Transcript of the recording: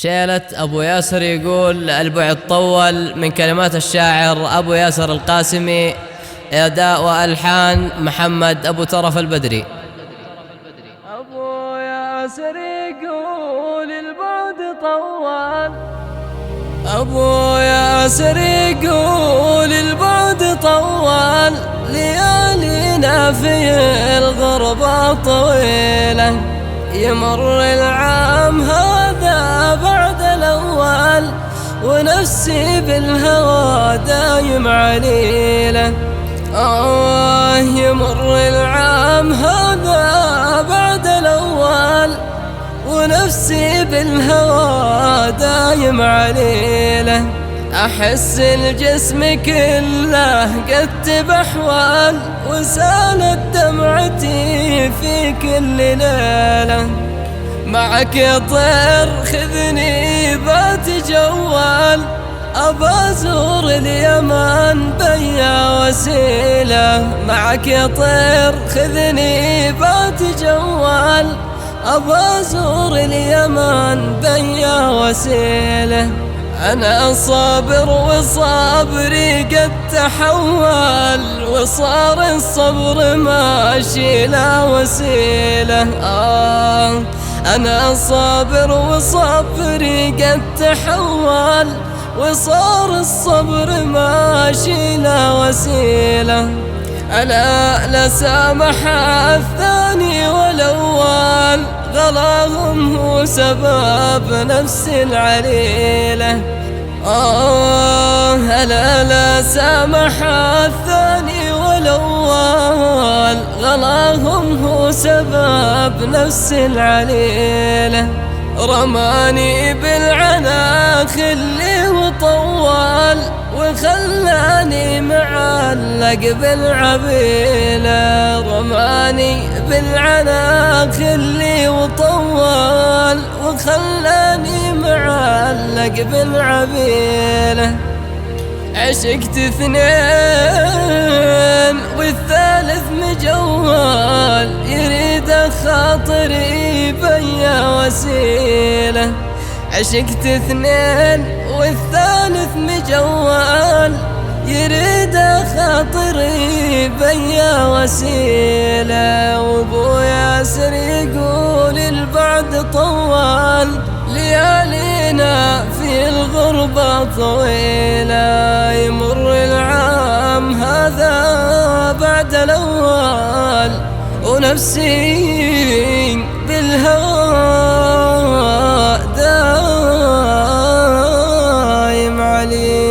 شيلة أبو ياسر يقول البعد طول، من كلمات الشاعر أبو ياسر القاسمي، أداء وألحان محمد أبو ترف البدري. أبو ياسر يقول البعد طول، أبو ياسر يقول البعد طول، ليالينا في الغربة طويلة، يمر العام هذا بعد الأول، ونفسي بالهوى دايم عليلة. يمر العام هذا بعد الأول، ونفسي بالهوى دايم عليلة. أحس الجسم كله قد تبحول، وسالت دمعتي في كل ليلة. معك يا طير خذني باتجول، أبا أزور اليمن بيا وسيلة. معك يا طير خذني باتجول، أبا أزور اليمن بيا وسيلة. أنا صابر وصبري قد تحول، وصار الصبر ماشي لا وسيلة. أنا صابر وصبري قد تحول، وصار الصبر ماشي لا وسيلة. أنا لا سامح الثاني والأول، غلاهم هو سبب نفس العليلة. أنا لا سامح الثاني والأول، غلاهم هو سبب نفس العليلة. رماني بالعنا خلي وطول، وخلاني معلق بالعبيلة. رماني بالعنا خلي وطول، وخلاني معلق بالعبيلة. عشقت اثنين والثالث مجوال، يريد خاطري بيا وسيلة. عشقت اثنين والثالث مجوال، يريد خاطري بيا وسيلة. وابو ياسر يقول البعد طول، ليالينا في الغربة طويلة، يمر العام هذا بعد الأول، ونفسي بالهوى دايم عليه.